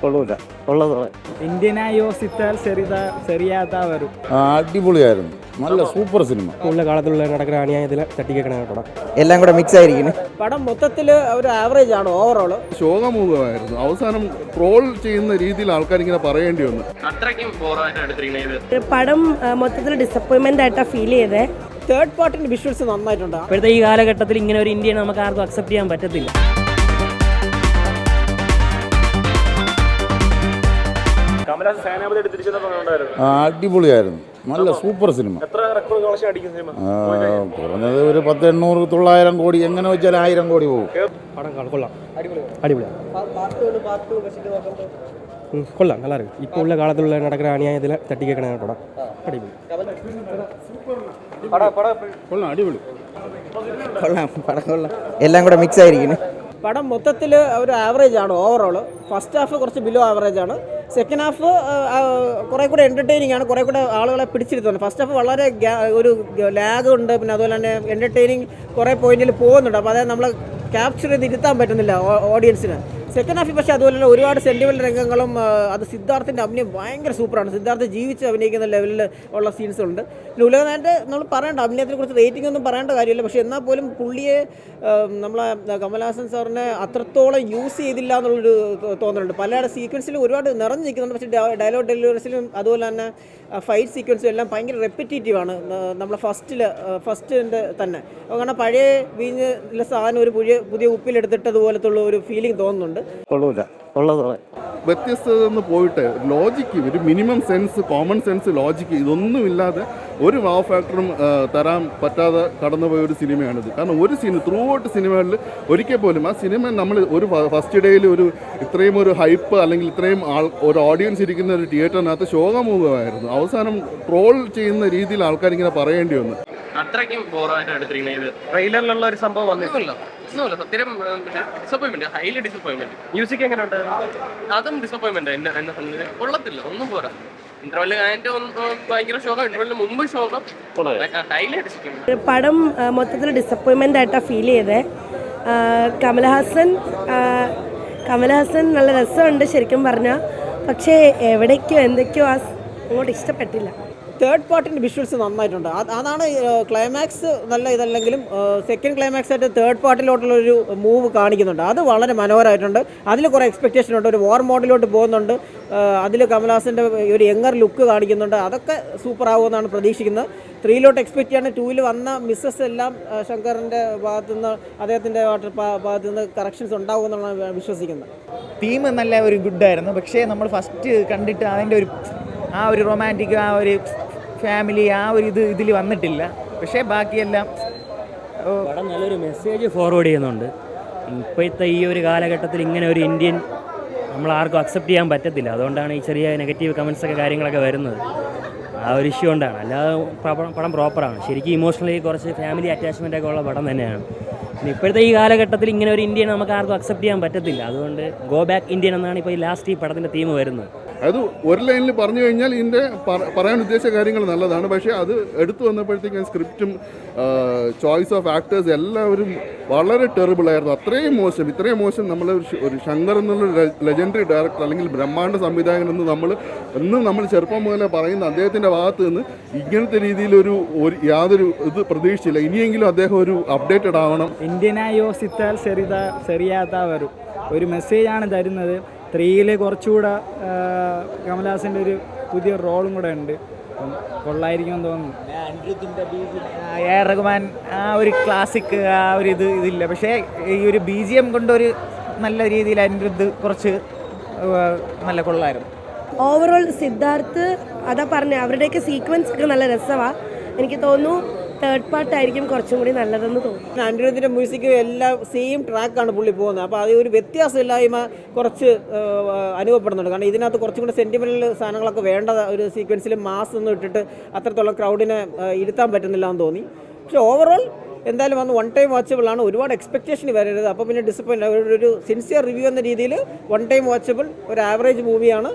കൊള്ളൂല ഉള്ളതോടെ ഇന്ത്യനായോ സിത്താൽ ശരിയാതാ വരും. അടിപൊളിയായിരുന്നു. നല്ല സൂപ്പർ സിനിമ. ഉള്ള കാലത്തുള്ള നടക്കുന്ന അണിയായതിൽ തട്ടിക്കേക്കണ പടം എല്ലാം കൂടെ മിക്സ് ആയിരിക്കുന്നു. പടം മൊത്തത്തിൽ ഒരു ആവറേജ് ആണ് ഓവറോൾ. ശോകമൂകമായിരുന്നു. അവസാനം ട്രോൾ ചെയ്യുന്ന രീതിയിൽ ആൾക്കാർ ഇങ്ങനെ പറയേണ്ടി വന്നു. പടം മൊത്തത്തിൽ ഡിസപ്പോയിൻമെന്റ് ആയിട്ടാ ഫീൽ ചെയ്തേ. തേർഡ് പാർട്ടിന്റെ വിഷ്വൽസ് നന്നായിട്ടുണ്ട്. ഇപ്പോഴത്തെ ഈ കാലഘട്ടത്തിൽ ഇങ്ങനെ ഒരു ഇന്ത്യനെ നമുക്ക് ആർക്കും അക്സെപ്റ്റ് ചെയ്യാൻ പറ്റത്തില്ല. അടിപൊളിയായിരുന്നു. നല്ല സൂപ്പർ സിനിമ. കുറഞ്ഞത് ഒരു 800-900 കോടി, എങ്ങനെ വെച്ചാൽ 1000 കോടി പോകും. പടം കൊള്ളാം, അടിപൊളിയാണ്, കൊള്ളാം, നല്ല അറിയും. ഇപ്പോൾ ഉള്ള കാലത്തുള്ള നടക്കുന്ന അണിയായതിൽ തട്ടിക്കേക്കണ പടം അടിപൊളി. കൊള്ളാം, അടിപൊളി. കൊള്ളാം, പടം കൊള്ളാം, എല്ലാം കൂടെ മിക്സ് ആയിരിക്കുന്നു. പടം മൊത്തത്തിൽ ഒരു ആവറേജ് ആണ് ഓവറോൾ. ഫസ്റ്റ് ഹാഫ് കുറച്ച് ബിലോ ആവറേജ് ആണ്. സെക്കൻഡ് ഹാഫ് കുറേ കൂടെ എൻ്റർടൈനിങ് ആണ്, കുറേ കൂടെ ആളുകളെ പിടിച്ചിരുത്തുന്നുണ്ട്. ഫസ്റ്റ് ഹാഫ് വളരെ ഒരു ലാഗ് ഉണ്ട്, പിന്നെ അതുപോലെ തന്നെ എൻ്റർടൈനിങ് കുറേ പോയിന്റിൽ പോകുന്നുണ്ട്. അപ്പോൾ അതായത് നമ്മൾ ക്യാപ്ചർ ചെയ്ത് ഇരുത്താൻ പറ്റുന്നില്ല ഓഡിയൻസിന്. സെക്കൻഡ് ഹാഫിൽ പക്ഷേ അതുപോലെ തന്നെ ഒരുപാട് സെൻറ്റിമെൻ്റ് രംഗങ്ങളും അത് സിദ്ധാർത്ഥിൻ്റെ അഭിനയം ഭയങ്കര സൂപ്പറാണ്. സിദ്ധാർത്ഥ് ജീവിച്ച് അഭിനയിക്കുന്ന ലെവലിൽ ഉള്ള സീൻസ് ഉണ്ട്. പിന്നെ ഉലകനായിട്ട് നമ്മൾ പറയേണ്ട അഭിനയത്തിനെ കുറിച്ച് റേറ്റിംഗ് ഒന്നും പറയേണ്ട കാര്യമില്ല. പക്ഷേ എന്നാൽ പോലും പുള്ളിയെ നമ്മളെ കമൽഹാസൻ സാറിനെ അത്രത്തോളം യൂസ് ചെയ്തില്ല എന്നുള്ളൊരു തോന്നലുണ്ട്. പല സീക്വൻസിലും ഒരുപാട് നിറഞ്ഞു നിൽക്കുന്നുണ്ട്. പക്ഷേ ഡയലോഗ് ഡെലിവറീസിലും അതുപോലെ തന്നെ ഫൈറ്റ് സീക്വൻസും എല്ലാം ഭയങ്കര റെപ്പിറ്റേറ്റീവാണ്. നമ്മളെ ഫസ്റ്റിൻ്റെ തന്നെ കാരണം പഴയ വീഞ്ഞിലെ സാധനം ഒരു പുതിയ ഉപ്പിലെടുത്തിട്ടതുപോലത്തുള്ള ഒരു ഫീലിംഗ് തോന്നുന്നുണ്ട്. കൊള്ളൂല ഉള്ളതോടെ വ്യത്യസ്തത പോയിട്ട് ലോജിക്ക്, ഒരു minimum sense, common sense, logic ഇതൊന്നുമില്ലാതെ ഒരു വാവ് ഫാക്ടറും തരാൻ പറ്റാതെ കടന്നുപോയ ഒരു സിനിമയാണിത്. കാരണം ഒരു സിനിമ ത്രൂ ഔട്ട് സിനിമകളിൽ ഒരിക്കൽ പോലും ആ സിനിമ നമ്മൾ ഒരു ഫസ്റ്റ് ഡേയിൽ ഒരു ഇത്രയും ഒരു ഹൈപ്പ് അല്ലെങ്കിൽ ഇത്രയും ഒരു ഓഡിയൻസ് ഇരിക്കുന്ന ഒരു തിയേറ്ററിനകത്ത് ശോകമൂകമായിരുന്നു. അവസാനം ട്രോൾ ചെയ്യുന്ന രീതിയിൽ ആൾക്കാർ ഇങ്ങനെ പറയേണ്ടി വന്നു. അത്രയ്ക്കും ബോറായിട്ട് എടുത്തിരിക്കുന്നത്. ട്രെയിലറിലുള്ള ഒരു സംഭവം വന്നിട്ടില്ല, ഒന്നുമില്ല. സത്യം ഡിസപ്പോയിൻമെന്റ്, ഹൈലി ഡിസപ്പോയിൻമെന്റ്. മ്യൂസിക് എങ്ങനെയുണ്ട്? അതും ഡിസപ്പോയിൻമെന്റ്. എന്നെ കൊള്ളത്തില്ല, ഒന്നും പോരാ. ഇന്റർവെല്ല് കഴിഞ്ഞിട്ട് ഭയങ്കര ശോകം, ഇന്റർവെല്ലിന് മുമ്പ് ശോകം, ഹൈലി ഡിസപ്പോയിൻമെന്റ്. പടം മൊത്തത്തിൽ ഡിസപ്പോയിൻമെന്റ് ആയിട്ടാ ഫീൽ ചെയ്തേ. കമൽഹാസൻ നല്ല രസമുണ്ട് ശരിക്കും പറഞ്ഞാൽ, പക്ഷേ എവിടേക്കോ എന്തൊക്കെയോ അങ്ങോട്ട് ഇഷ്ടപ്പെട്ടില്ല. തേർഡ് പാർട്ടിൻ്റെ വിഷ്വൽസ് നന്നായിട്ടുണ്ട്. അതാണ് ക്ലൈമാക്സ് നല്ല ഇതല്ലെങ്കിലും സെക്കൻഡ് ക്ലൈമാക്സ് ആയിട്ട് തേർഡ് പാർട്ടിലോട്ടുള്ളൊരു മൂവ് കാണിക്കുന്നുണ്ട്. അത് വളരെ മനോഹരമായിട്ടുണ്ട്. അതിൽ കുറേ എക്സ്പെക്റ്റേഷൻ ഉണ്ട്. ഒരു വാർ മോഡിലോട്ട് പോകുന്നുണ്ട്. അതിൽ കമൽഹാസൻ്റെ ഒരു യങ്ങർ ലുക്ക് കാണിക്കുന്നുണ്ട്. അതൊക്കെ സൂപ്പർ ആകുമെന്നാണ് പ്രതീക്ഷിക്കുന്നത്. 3 എക്സ്പെക്റ്റ് ചെയ്യാണ്. 2 വന്ന മിസ്സസ് എല്ലാം ശങ്കറിൻ്റെ ഭാഗത്തുനിന്ന്, അദ്ദേഹത്തിൻ്റെ ഭാഗത്തുനിന്ന് കറക്ഷൻസ് ഉണ്ടാകുമെന്നാണ് വിശ്വസിക്കുന്നത്. തീം നല്ല ഒരു ഗുഡായിരുന്നു. പക്ഷേ നമ്മൾ ഫസ്റ്റ് കണ്ടിട്ട് അതിൻ്റെ ഒരു റൊമാൻറ്റിക്, ആ ഒരു ഫാമിലി, ആ ഒരു ഇതിൽ വന്നിട്ടില്ല. പക്ഷേ ബാക്കിയെല്ലാം പടം നല്ലൊരു മെസ്സേജ് ഫോർവേഡ് ചെയ്യുന്നുണ്ട്. ഇപ്പോഴത്തെ ഈ ഒരു കാലഘട്ടത്തിൽ ഇങ്ങനെ ഒരു ഇന്ത്യൻ നമ്മൾ ആർക്കും അക്സെപ്റ്റ് ചെയ്യാൻ പറ്റത്തില്ല. അതുകൊണ്ടാണ് ഈ ചെറിയ നെഗറ്റീവ് കമൻസൊക്കെ കാര്യങ്ങളൊക്കെ വരുന്നത്. ആ ഒരു ഇഷ്യൂ കൊണ്ടാണ്. അല്ലാതെ പടം പ്രോപ്പറാണ്. ശരിക്കും ഇമോഷണലി കുറച്ച് ഫാമിലി അറ്റാച്ച്മെൻ്റ് ഒക്കെ ഉള്ള പടം തന്നെയാണ്. പിന്നെ ഇപ്പോഴത്തെ ഈ കാലഘട്ടത്തിൽ ഇങ്ങനെ ഒരു ഇന്ത്യൻ നമുക്ക് ആർക്കും അക്സെപ്റ്റ് ചെയ്യാൻ പറ്റത്തില്ല. അതുകൊണ്ട് ഗോ ബാക്ക് ഇന്ത്യൻ എന്നാണ് ഇപ്പോൾ ഈ ലാസ്റ്റ് ഈ പടത്തിൻ്റെ തീം വരുന്നത്. അത് ഒരു ലൈനിൽ പറഞ്ഞു കഴിഞ്ഞാൽ ഇതിൻ്റെ പറയാൻ ഉദ്ദേശിച്ച കാര്യങ്ങൾ നല്ലതാണ്. പക്ഷേ അത് എടുത്തു വന്നപ്പോഴത്തേക്കും സ്ക്രിപ്റ്റും ചോയ്സ് ഓഫ് ആക്ടേഴ്സ് എല്ലാവരും വളരെ ടെറിബിളായിരുന്നു. ഇത്രയും മോശം നമ്മൾ ഒരു ശങ്കർ എന്നുള്ള ലെജൻഡറി ഡയറക്ടർ അല്ലെങ്കിൽ ബ്രഹ്മാണ്ഡ സംവിധായകൻ എന്ന് നമ്മൾ ചെറുപ്പം മുതലേ പറയുന്ന അദ്ദേഹത്തിൻ്റെ ഭാഗത്ത് നിന്ന് ഇങ്ങനത്തെ രീതിയിലൊരു യാതൊരു ഇത് പ്രതീക്ഷിച്ചില്ല. ഇനിയെങ്കിലും അദ്ദേഹം ഒരു അപ്ഡേറ്റഡ് ആവണം. ഇന്ത്യനായോ സിത്താൽ ശരിയാതാ വരും ഒരു മെസ്സേജാണ് തരുന്നത്. 3 കുറച്ചുകൂടെ കമൽഹാസൻ്റെ ഒരു പുതിയ റോളും കൂടെ ഉണ്ട്. കൊള്ളായിരിക്കുമെന്ന് തോന്നുന്നു. AR റഹ്മാൻ ആ ഒരു ക്ലാസിക് ആ ഒരു ഇതില്ല. പക്ഷേ ഈ ഒരു BGM കൊണ്ടൊരു നല്ല രീതിയിൽ അനിരുദ്ധ് കുറച്ച് നല്ല കൊള്ളായിരുന്നു. ഓവറോൾ സിദ്ധാർത്ഥ് അതാ പറഞ്ഞത്, അവരുടെയൊക്കെ സീക്വൻസ് ഒക്കെ നല്ല രസമാണ്. എനിക്ക് തോന്നുന്നു തേർഡ് പാർട്ടായിരിക്കും കുറച്ചും കൂടി നല്ലതെന്ന് തോന്നുന്നു. അനിരുദ്ധിൻ്റെ മ്യൂസിക് എല്ലാം സെയിം ട്രാക്കാണ് പുള്ളി പോകുന്നത്. അപ്പോൾ അത് ഒരു വ്യത്യാസമില്ലായ്മ കുറച്ച് അനുഭവപ്പെടുന്നുണ്ട്. കാരണം ഇതിനകത്ത് കുറച്ചും കൂടി സെൻറ്റിമെൻ്റൽ സാധനങ്ങളൊക്കെ വേണ്ട ഒരു സീക്വൻസിൽ മാസ് ഒന്നും ഇട്ടിട്ട് അത്രത്തോളം ക്രൗഡിനെ ഇരുത്താൻ പറ്റുന്നില്ല എന്ന് തോന്നി. പക്ഷേ ഓവറോൾ എന്തായാലും വന്ന് 1 ടൈം വാച്ചബിൾ ആണ്. ഒരുപാട് എക്സ്പെക്റ്റേഷൻ വരരുത്. അപ്പോൾ പിന്നെ ഡിസപ്പോയിൻ്റ്. ഒരു സിൻസിയർ റിവ്യൂ എന്ന രീതിയിൽ 1 ടൈം വാച്ചബിൾ ഒരു ആവറേജ് മൂവിയാണ്.